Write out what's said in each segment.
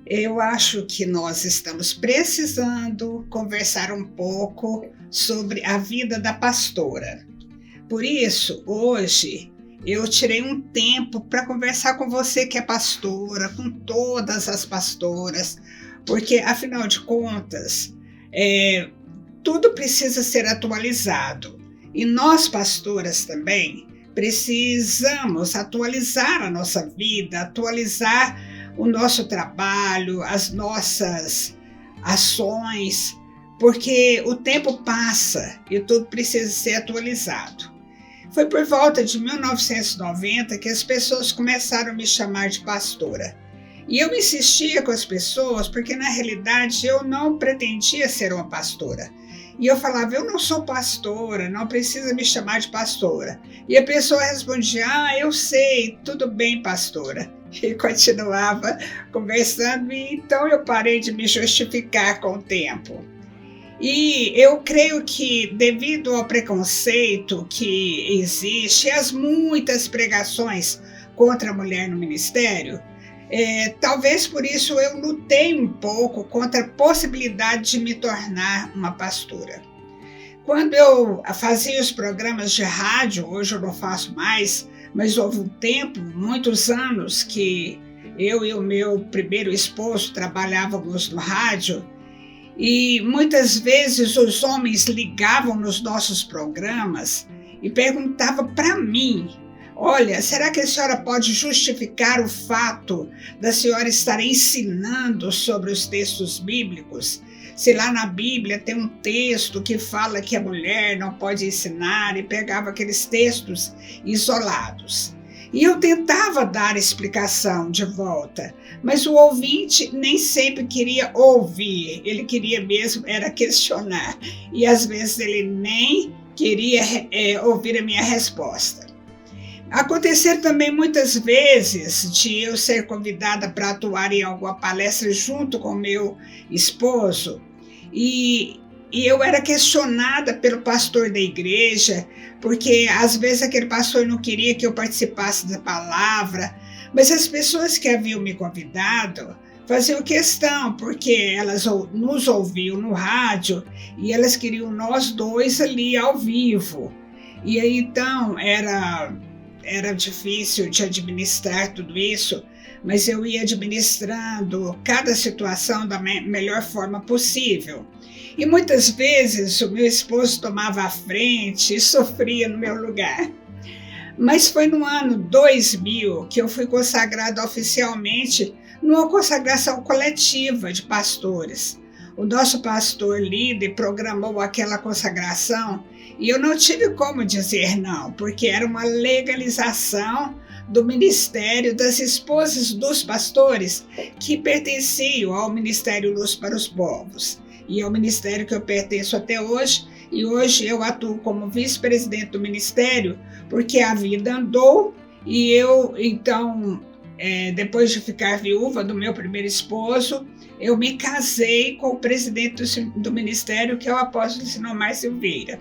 Eu acho que nós estamos precisando conversar um pouco sobre a vida da pastora. Por isso, hoje, eu tirei um tempo para conversar com você que é pastora, com todas as pastoras, porque, afinal de contas, tudo precisa ser atualizado. E nós, pastoras, também precisamos atualizar a nossa vida, atualizar o nosso trabalho, as nossas ações, porque o tempo passa e tudo precisa ser atualizado. Foi por volta de 1990 que as pessoas começaram a me chamar de pastora. E eu insistia com as pessoas porque, na realidade, eu não pretendia ser uma pastora. E eu falava, eu não sou pastora, não precisa me chamar de pastora. E a pessoa respondia, eu sei, tudo bem, pastora. E continuava conversando, e então eu parei de me justificar com o tempo. E eu creio que, devido ao preconceito que existe, as muitas pregações contra a mulher no ministério, talvez por isso eu lutei um pouco contra a possibilidade de me tornar uma pastora. Quando eu fazia os programas de rádio, hoje eu não faço mais, mas houve um tempo, muitos anos, que eu e o meu primeiro esposo trabalhávamos no rádio, e muitas vezes os homens ligavam nos nossos programas e perguntavam para mim, olha, será que a senhora pode justificar o fato da senhora estar ensinando sobre os textos bíblicos? Se lá na Bíblia tem um texto que fala que a mulher não pode ensinar, e pegava aqueles textos isolados. E eu tentava dar explicação de volta, mas o ouvinte nem sempre queria ouvir, ele queria mesmo era questionar, e às vezes ele nem queria ouvir a minha resposta. Aconteceu também muitas vezes de eu ser convidada para atuar em alguma palestra junto com meu esposo, e eu era questionada pelo pastor da igreja, porque às vezes aquele pastor não queria que eu participasse da palavra, mas as pessoas que haviam me convidado faziam questão, porque elas nos ouviam no rádio e elas queriam nós dois ali ao vivo. E aí então era difícil de administrar tudo isso, mas eu ia administrando cada situação da melhor forma possível. E muitas vezes o meu esposo tomava a frente e sofria no meu lugar. Mas foi no ano 2000 que eu fui consagrada oficialmente numa consagração coletiva de pastores. O nosso pastor líder programou aquela consagração e eu não tive como dizer não, porque era uma legalização do ministério das esposas dos pastores que pertenciam ao Ministério Luz para os Povos. E é o ministério que eu pertenço até hoje, e hoje eu atuo como vice-presidente do ministério, porque a vida andou, e eu, então, depois de ficar viúva do meu primeiro esposo, eu me casei com o presidente do ministério, que é o apóstolo Sinomar Silveira.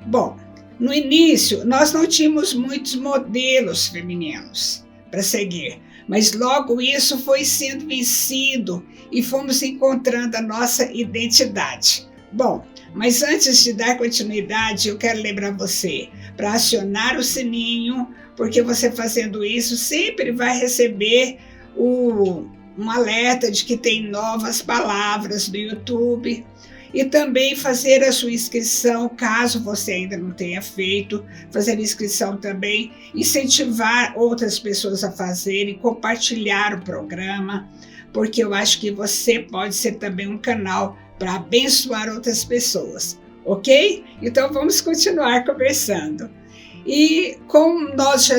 Bom, no início, nós não tínhamos muitos modelos femininos para seguir, mas logo isso foi sendo vencido e fomos encontrando a nossa identidade. Bom, mas antes de dar continuidade, eu quero lembrar você para acionar o sininho, porque você fazendo isso sempre vai receber um alerta de que tem novas palavras no YouTube. E também fazer a sua inscrição, caso você ainda não tenha feito, fazer a inscrição também, incentivar outras pessoas a fazerem, compartilhar o programa, porque eu acho que você pode ser também um canal para abençoar outras pessoas, ok? Então vamos continuar conversando. E como nós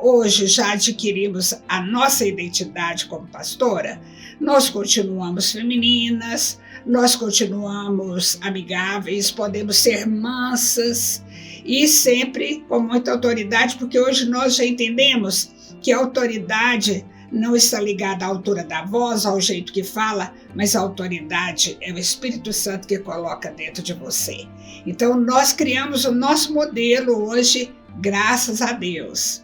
hoje já adquirimos a nossa identidade como pastora, nós continuamos femininas, nós continuamos amigáveis, podemos ser mansas e sempre com muita autoridade, porque hoje nós já entendemos que a autoridade não está ligada à altura da voz, ao jeito que fala, mas a autoridade é o Espírito Santo que coloca dentro de você. Então nós criamos o nosso modelo hoje, graças a Deus.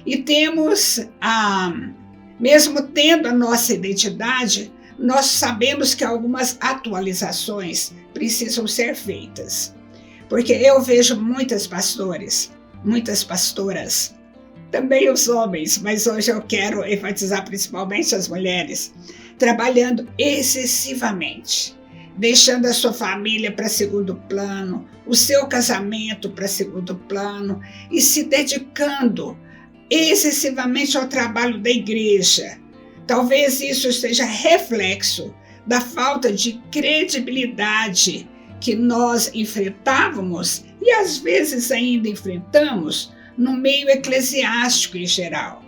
E temos Mesmo tendo a nossa identidade, nós sabemos que algumas atualizações precisam ser feitas. Porque eu vejo muitos pastores, muitas pastoras, também os homens, mas hoje eu quero enfatizar principalmente as mulheres, trabalhando excessivamente, deixando a sua família para segundo plano, o seu casamento para segundo plano e se dedicando excessivamente ao trabalho da igreja. Talvez isso seja reflexo da falta de credibilidade que nós enfrentávamos e às vezes ainda enfrentamos no meio eclesiástico em geral.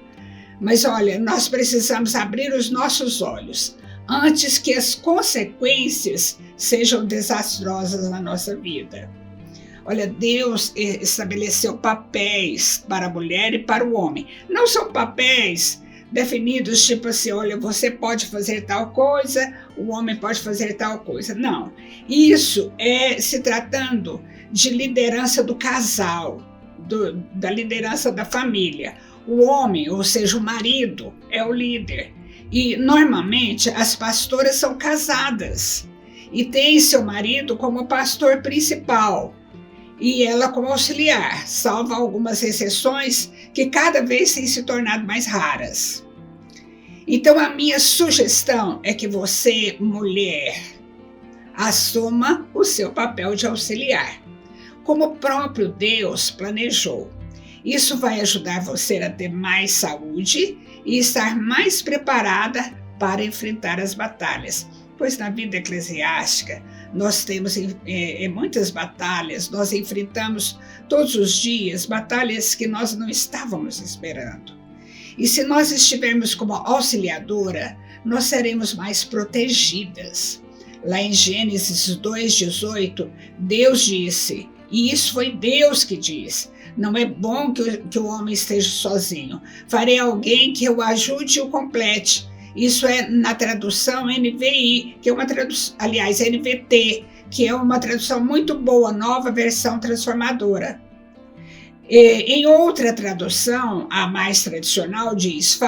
Mas olha, nós precisamos abrir os nossos olhos antes que as consequências sejam desastrosas na nossa vida. Olha, Deus estabeleceu papéis para a mulher e para o homem. Não são papéis definidos tipo assim, olha, você pode fazer tal coisa, o homem pode fazer tal coisa. Não, isso é se tratando de liderança do casal, da liderança da família. O homem, ou seja, o marido, é o líder. E normalmente as pastoras são casadas e tem seu marido como pastor principal e ela como auxiliar, salvo algumas exceções que cada vez têm se tornado mais raras. Então a minha sugestão é que você, mulher, assuma o seu papel de auxiliar, como o próprio Deus planejou. Isso vai ajudar você a ter mais saúde e estar mais preparada para enfrentar as batalhas, pois na vida eclesiástica nós temos muitas batalhas, nós enfrentamos todos os dias batalhas que nós não estávamos esperando. E se nós estivermos como auxiliadora, nós seremos mais protegidas. Lá em Gênesis 2:18, Deus disse, e isso foi Deus que disse, não é bom que o homem esteja sozinho. Farei alguém que o ajude e o complete. Isso é na tradução NVI, que é uma tradução, aliás, NVT, que é uma tradução muito boa, nova versão transformadora. Em outra tradução, a mais tradicional diz,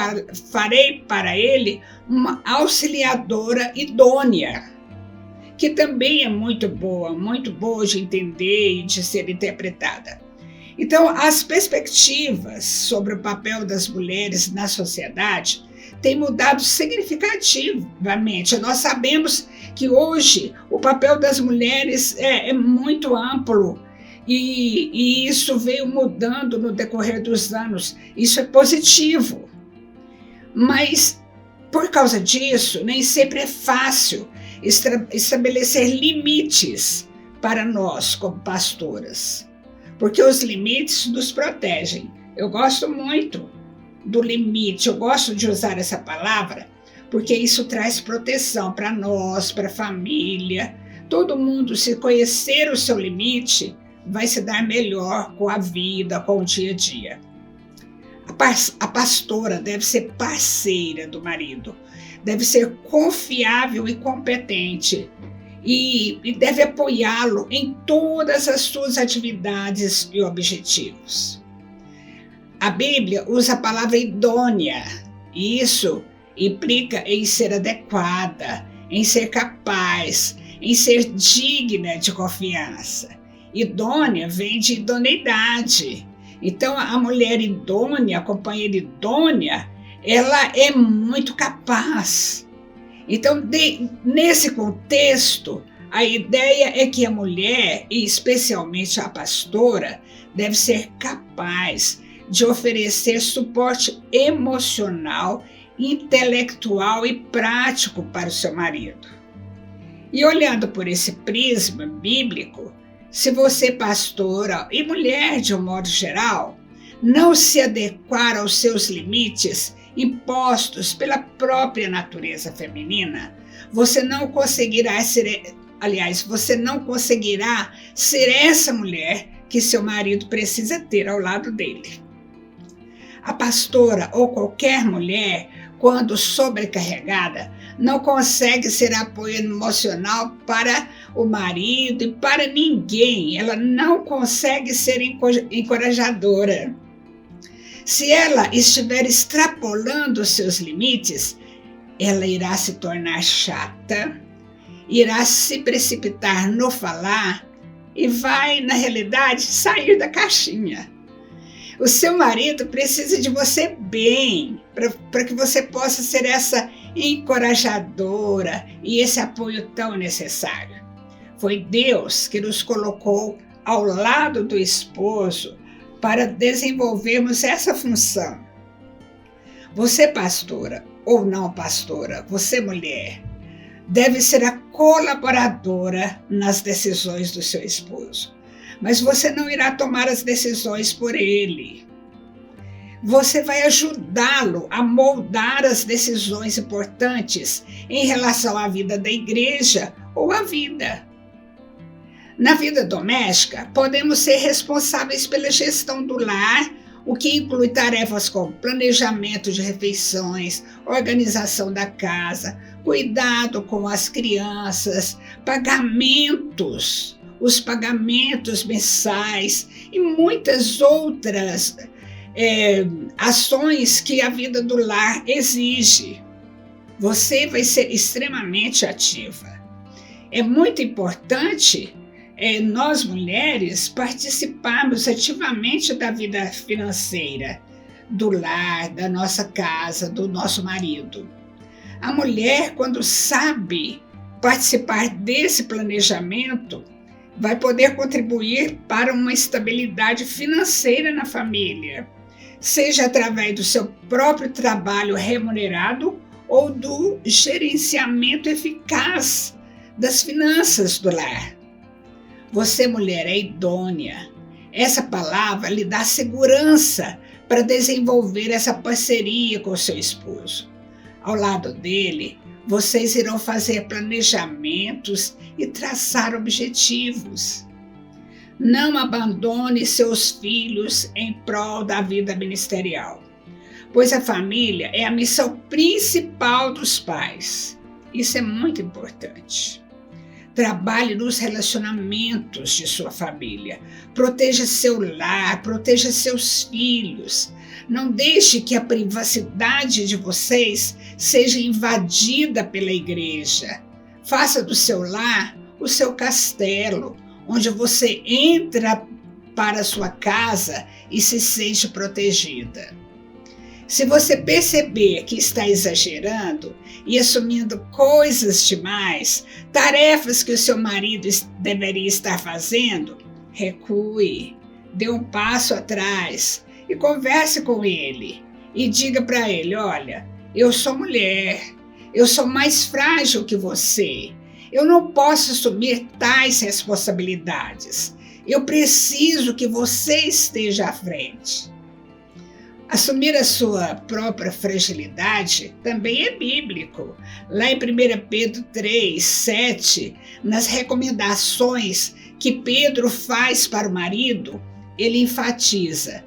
farei para ele uma auxiliadora idônea, que também é muito boa de entender e de ser interpretada. Então, as perspectivas sobre o papel das mulheres na sociedade têm mudado significativamente. Nós sabemos que hoje o papel das mulheres é muito amplo e isso veio mudando no decorrer dos anos. Isso é positivo. Mas, por causa disso, nem sempre é fácil estabelecer limites para nós como pastoras, porque os limites nos protegem. Eu gosto muito do limite, eu gosto de usar essa palavra, porque isso traz proteção para nós, para a família. Todo mundo, se conhecer o seu limite, vai se dar melhor com a vida, com o dia a dia. A pastora deve ser parceira do marido, deve ser confiável e competente e deve apoiá-lo em todas as suas atividades e objetivos. A Bíblia usa a palavra idônea, e isso implica em ser adequada, em ser capaz, em ser digna de confiança. Idônea vem de idoneidade. Então, a mulher idônea, a companheira idônea, ela é muito capaz. Então, nesse contexto, a ideia é que a mulher, e especialmente a pastora, deve ser capaz de oferecer suporte emocional, intelectual e prático para o seu marido. E olhando por esse prisma bíblico, se você, pastora e mulher de um modo geral, não se adequar aos seus limites impostos pela própria natureza feminina, você não conseguirá ser essa mulher que seu marido precisa ter ao lado dele. A pastora ou qualquer mulher, quando sobrecarregada, não consegue ser apoio emocional para o marido e para ninguém. Ela não consegue ser encorajadora. Se ela estiver extrapolando os seus limites, ela irá se tornar chata, irá se precipitar no falar e vai, na realidade, sair da caixinha. O seu marido precisa de você bem, para que você possa ser essa encorajadora e esse apoio tão necessário. Foi Deus que nos colocou ao lado do esposo para desenvolvermos essa função. Você, pastora ou não pastora, você, mulher, deve ser a colaboradora nas decisões do seu esposo. Mas você não irá tomar as decisões por ele. Você vai ajudá-lo a moldar as decisões importantes em relação à vida da igreja ou à vida. Na vida doméstica, podemos ser responsáveis pela gestão do lar, o que inclui tarefas como planejamento de refeições, organização da casa, cuidado com as crianças, pagamentos, os pagamentos mensais e muitas outras ações que a vida do lar exige. Você vai ser extremamente ativa. É muito importante nós mulheres participarmos ativamente da vida financeira, do lar, da nossa casa, do nosso marido. A mulher, quando sabe participar desse planejamento, vai poder contribuir para uma estabilidade financeira na família, seja através do seu próprio trabalho remunerado ou do gerenciamento eficaz das finanças do lar. Você, mulher, é idônea. Essa palavra lhe dá segurança para desenvolver essa parceria com o seu esposo. Ao lado dele, vocês irão fazer planejamentos e traçar objetivos. Não abandone seus filhos em prol da vida ministerial, pois a família é a missão principal dos pais. Isso é muito importante. Trabalhe nos relacionamentos de sua família. Proteja seu lar, proteja seus filhos. Não deixe que a privacidade de vocês seja invadida pela igreja. Faça do seu lar o seu castelo, onde você entra para a sua casa e se sente protegida. Se você perceber que está exagerando e assumindo coisas demais, tarefas que o seu marido deveria estar fazendo, recue, dê um passo atrás e converse com ele. E diga para ele: olha, eu sou mulher, eu sou mais frágil que você, eu não posso assumir tais responsabilidades, eu preciso que você esteja à frente. Assumir a sua própria fragilidade também é bíblico. Lá em 1 Pedro 3, 7, nas recomendações que Pedro faz para o marido, ele enfatiza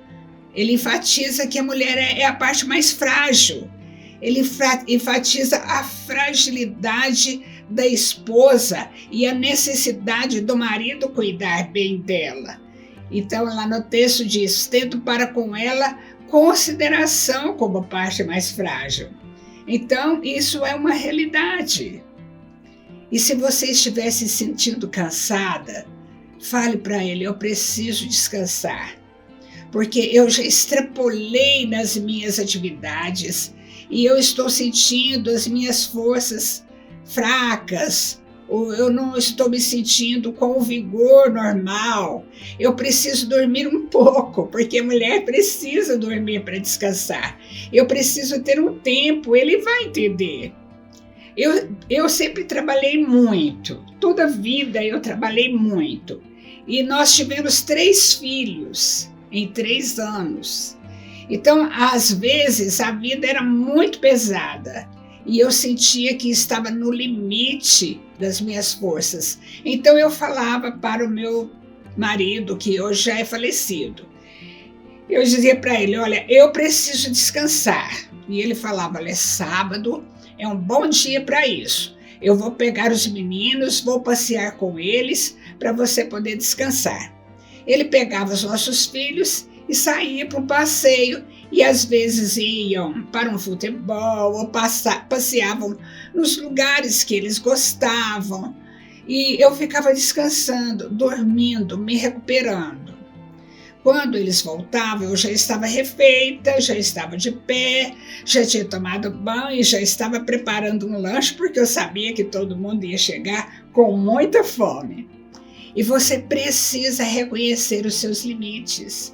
que a mulher é a parte mais frágil. Ele enfatiza a fragilidade da esposa e a necessidade do marido cuidar bem dela. Então, lá no texto diz: tendo para com ela consideração como parte mais frágil. Então, isso é uma realidade. E se você estiver se sentindo cansada, fale para ele: eu preciso descansar, porque eu já extrapolei nas minhas atividades e eu estou sentindo as minhas forças fracas, ou eu não estou me sentindo com o vigor normal. Eu preciso dormir um pouco, porque a mulher precisa dormir para descansar. Eu preciso ter um tempo, ele vai entender. Eu sempre trabalhei muito, toda a vida eu trabalhei muito. E nós tivemos 3 filhos em 3 anos. Então, às vezes, a vida era muito pesada. E eu sentia que estava no limite das minhas forças. Então eu falava para o meu marido, que hoje já é falecido. Eu dizia para ele: olha, eu preciso descansar. E ele falava: olha, sábado é um bom dia para isso. Eu vou pegar os meninos, vou passear com eles para você poder descansar. Ele pegava os nossos filhos e saía para um passeio e às vezes iam para um futebol ou passeavam nos lugares que eles gostavam. E eu ficava descansando, dormindo, me recuperando. Quando eles voltavam, eu já estava refeita, já estava de pé, já tinha tomado banho e já estava preparando um lanche, porque eu sabia que todo mundo ia chegar com muita fome. E você precisa reconhecer os seus limites.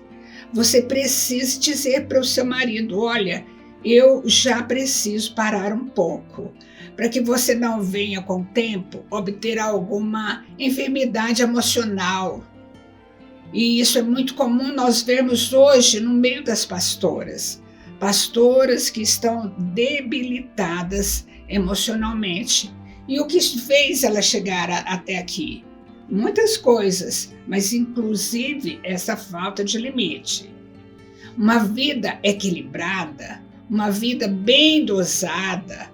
Você precisa dizer para o seu marido: olha, eu já preciso parar um pouco, para que você não venha com o tempo obter alguma enfermidade emocional. E isso é muito comum nós vermos hoje no meio das pastoras. Pastoras que estão debilitadas emocionalmente. E o que fez ela chegar até aqui? Muitas coisas, mas inclusive essa falta de limite. Uma vida equilibrada, uma vida bem dosada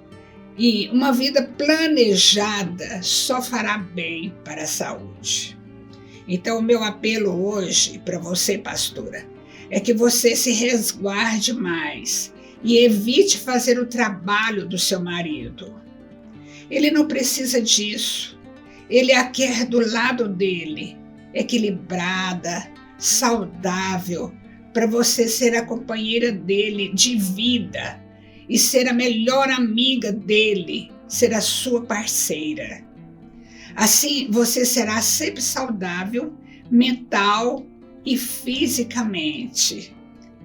e uma vida planejada só fará bem para a saúde. Então, o meu apelo hoje para você, pastora, é que você se resguarde mais e evite fazer o trabalho do seu marido. Ele não precisa disso. Ele a quer do lado dele, equilibrada, saudável, para você ser a companheira dele de vida e ser a melhor amiga dele, ser a sua parceira. Assim, você será sempre saudável, mental e fisicamente.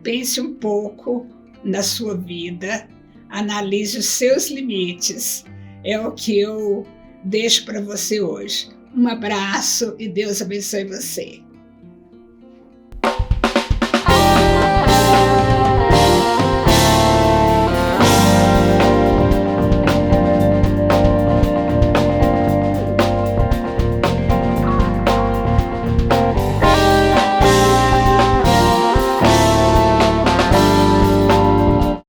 Pense um pouco na sua vida, analise os seus limites. É o que eu deixo para você hoje. Um abraço e Deus abençoe você.